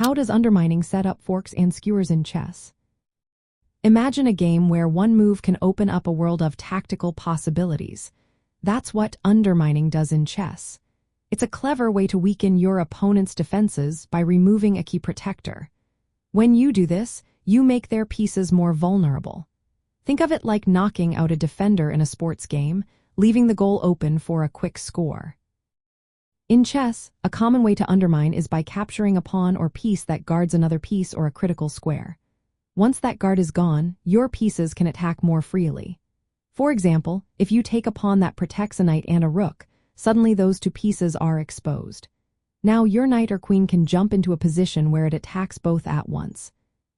How does undermining set up forks and skewers in chess? Imagine a game where one move can open up a world of tactical possibilities. That's what undermining does in chess. It's a clever way to weaken your opponent's defenses by removing a key protector. When you do this, you make their pieces more vulnerable. Think of it like knocking out a defender in a sports game, leaving the goal open for a quick score. In chess, a common way to undermine is by capturing a pawn or piece that guards another piece or a critical square. Once that guard is gone, your pieces can attack more freely. For example, if you take a pawn that protects a knight and a rook, suddenly those two pieces are exposed. Now your knight or queen can jump into a position where it attacks both at once.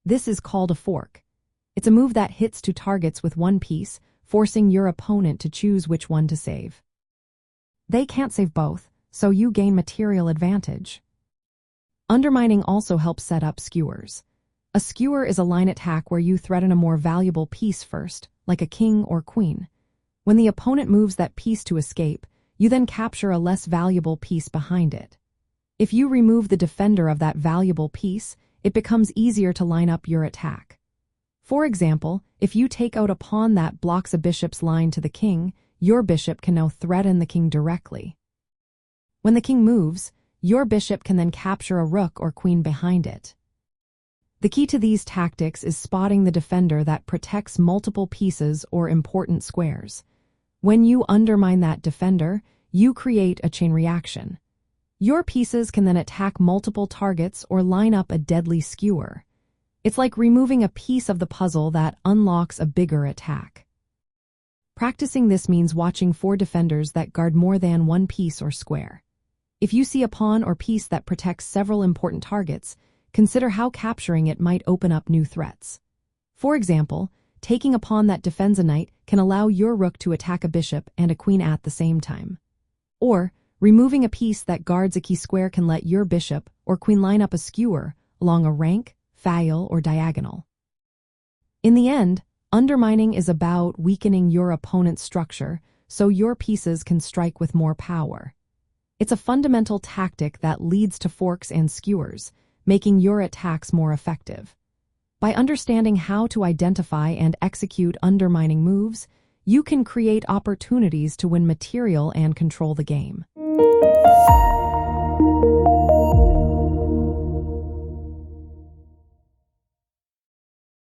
This is called a fork. It's a move that hits two targets with one piece, forcing your opponent to choose which one to save. They can't save both, so you gain material advantage. Undermining also helps set up skewers. A skewer is a line attack where you threaten a more valuable piece first, like a king or queen. When the opponent moves that piece to escape, you then capture a less valuable piece behind it. If you remove the defender of that valuable piece, it becomes easier to line up your attack. For example, if you take out a pawn that blocks a bishop's line to the king, your bishop can now threaten the king directly. When the king moves, your bishop can then capture a rook or queen behind it. The key to these tactics is spotting the defender that protects multiple pieces or important squares. When you undermine that defender, you create a chain reaction. Your pieces can then attack multiple targets or line up a deadly skewer. It's like removing a piece of the puzzle that unlocks a bigger attack. Practicing this means watching for defenders that guard more than one piece or square. If you see a pawn or piece that protects several important targets, consider how capturing it might open up new threats. For example, taking a pawn that defends a knight can allow your rook to attack a bishop and a queen at the same time. Or, removing a piece that guards a key square can let your bishop or queen line up a skewer along a rank, file, or diagonal. In the end, undermining is about weakening your opponent's structure so your pieces can strike with more power. It's a fundamental tactic that leads to forks and skewers, making your attacks more effective. By understanding how to identify and execute undermining moves, you can create opportunities to win material and control the game.